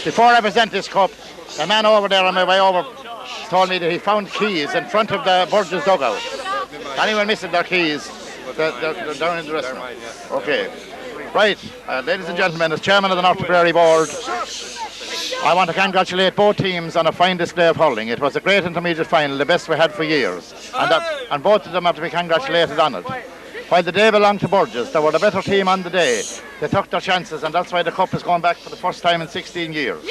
Before I present this cup, the man over there on my way over told me that he found keys in front of the Burgess dugout. Anyone missing their keys? They're down in the restaurant. Okay. Right, ladies and gentlemen, as chairman of the North Tipperary Board, I want to congratulate both teams on a fine display of hurling. It was a great intermediate final, the best we had for years, and both of them have to be congratulated on it. While the day belonged to Burgess, they were the better team on the day. They took their chances, and that's why the cup is going back for the first time in 16 years.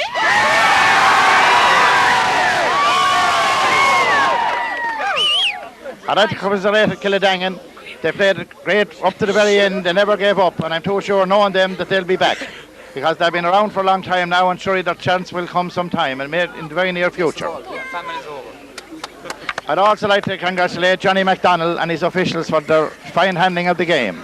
I'd like to commiserate Kildangan. They played great up to the very end. They never gave up, and I'm too sure, knowing them, that they'll be back, because they've been around for a long time now, and surely their chance will come sometime, and in the very near future. I'd also like to congratulate Johnny MacDonald and his officials for their fine handling of the game.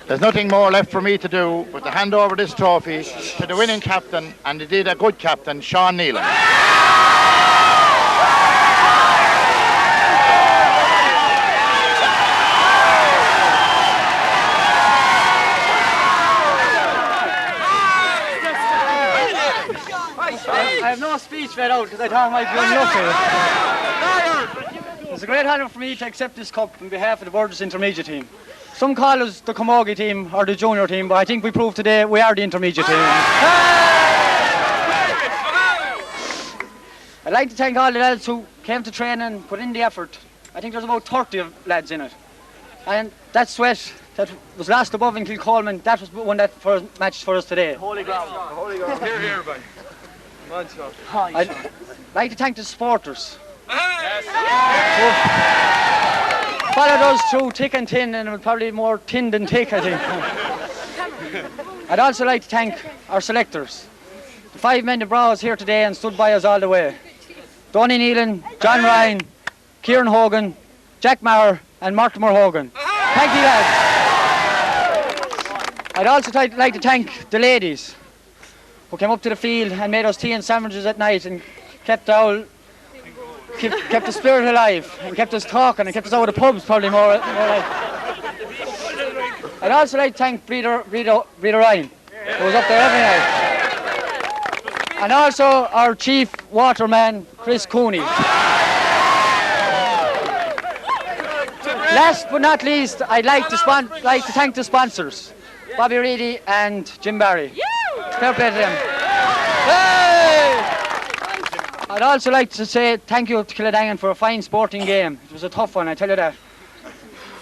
There's nothing more left for me to do but to hand over this trophy to the winning captain, and indeed a good captain, Sean Neelan. I have no speech read out because I thought I might be unlucky. It's a great honour for me to accept this cup on behalf of the Burgess intermediate team. Some call us the Camogie team or the junior team, but I think we proved today we are the intermediate team. I'd like to thank all the lads who came to train and put in the effort. I think there's about 30 lads in it. And that sweat that was last above in Kilcoleman, that was one that matched for us today. Holy ground. Holy ground. Here, buddy. I'd like to thank the supporters. Yes. Followed us through thick and thin, and it was probably more thin than thick, I think. I'd also like to thank our selectors. The 5 men that brought us here today and stood by us all the way. Donny Neelan, John Ryan, Kieran Hogan, Jack Maher and Mortimer Hogan. Thank you, lads. I'd also like to thank the ladies who came up to the field and made us tea and sandwiches at night and kept the spirit alive and kept us talking and kept us out of the pubs probably more like. I'd also like to thank Breeder Ryan, who was up there every night. And also our chief waterman, Chris Cooney. Last but not least, I'd like to thank the sponsors, Bobby Reedy and Jim Barry. Fair play to them. Hey! I'd also like to say thank you to Kildangan for a fine sporting game. It was a tough one, I tell you that.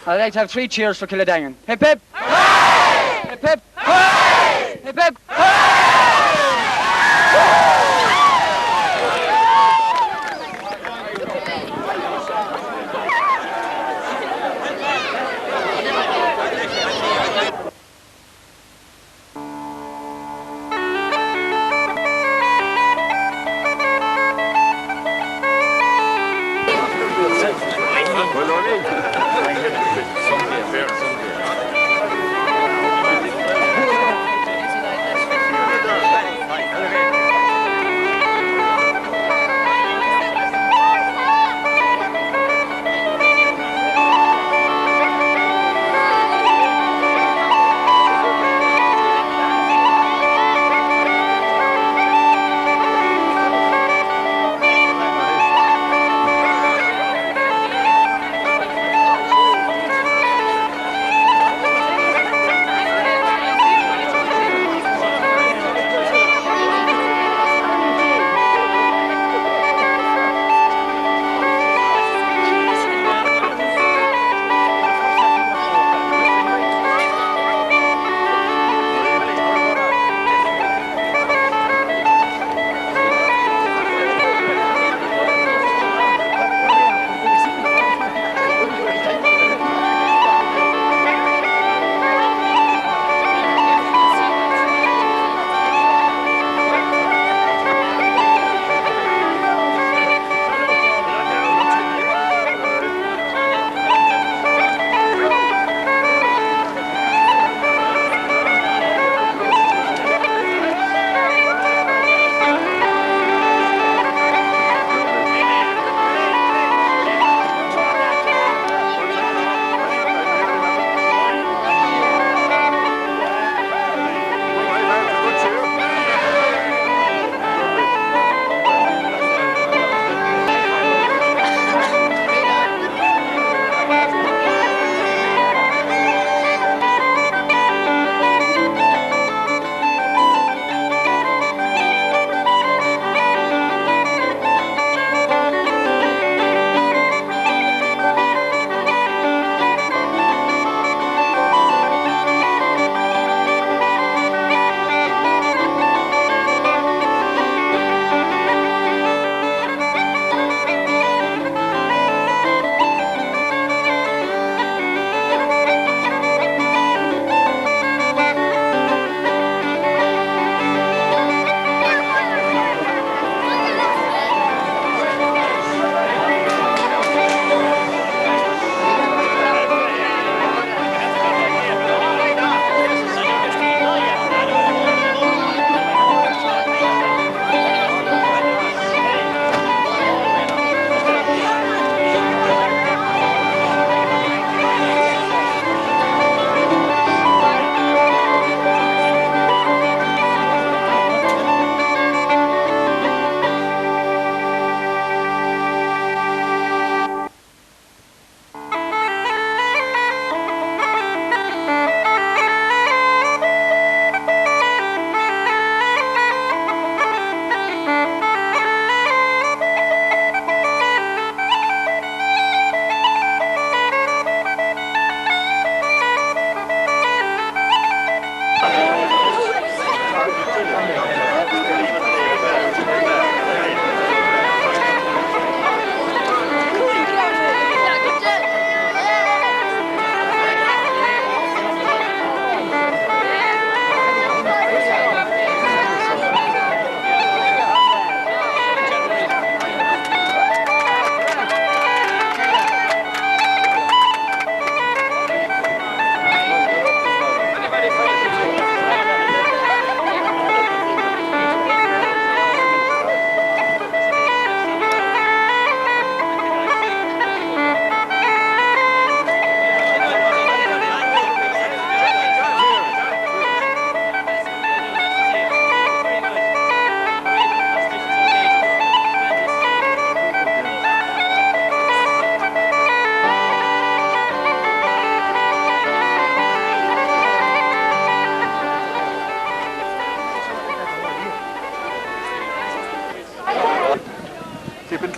I'd like to have 3 cheers for Kildangan. Hip hip! Hooray! Hip hip! Hooray! Hip hip!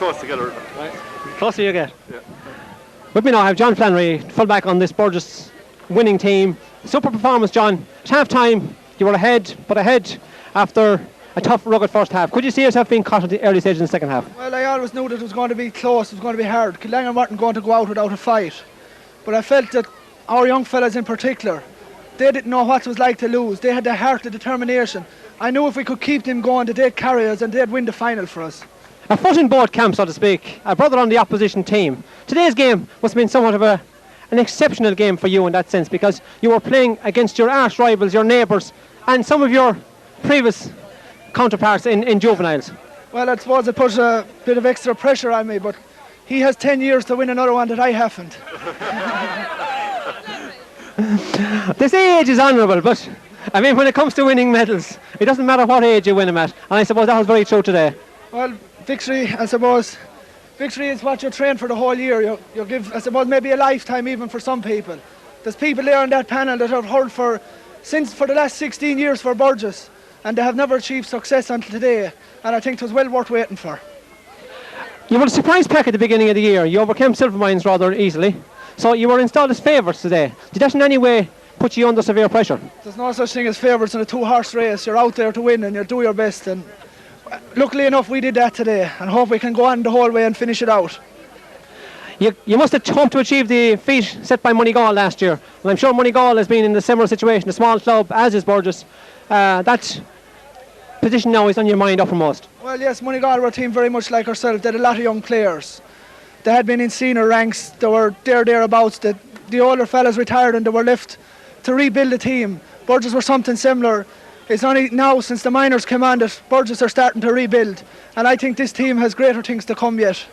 close together. Closer you get. Yeah. With me now I have John Flannery, fullback on this Burgess winning team. Super performance, John. At half time you were ahead, but ahead after a tough, rugged first half. Could you see yourself being caught at the early stage in the second half? Well, I always knew that it was going to be close, it was going to be hard. Kildangan weren't going to go out without a fight. But I felt that our young fellas in particular, they didn't know what it was like to lose. They had the heart, the determination. I knew if we could keep them going that they'd carry us and they'd win the final for us. A foot in both camps, so to speak. A brother on the opposition team. Today's game must have been somewhat of an exceptional game for you in that sense, because you were playing against your arch rivals, your neighbours, and some of your previous counterparts in juveniles. Well, I suppose it put a bit of extra pressure on me, but he has 10 years to win another one that I haven't. They say age is honourable, but I mean, when it comes to winning medals, it doesn't matter what age you win them at, and I suppose that was very true today. Well, victory, I suppose, victory is what you train for the whole year. You give, I suppose, maybe a lifetime even for some people. There's people there on that panel that have hurled for the last 16 years for Burgess, and they have never achieved success until today, and I think it was well worth waiting for. You were a surprise pack at the beginning of the year. You overcame Silvermines rather easily, so you were installed as favourites today. Did that in any way put you under severe pressure? There's no such thing as favourites in a two-horse race. You're out there to win and you do your best, and luckily enough we did that today, and hope we can go on the whole way and finish it out. You must have hoped to achieve the feat set by Moneygall last year. Well, I'm sure Moneygall has been in a similar situation, a small club, as is Burgess. That position now is on your mind uppermost. Well, yes, Moneygall were a team very much like ourselves. They had a lot of young players. They had been in senior ranks. They were thereabouts. The older fellas retired and they were left to rebuild the team. Burgess were something similar. It's only now, since the minors came on, that Burgess are starting to rebuild. And I think this team has greater things to come yet.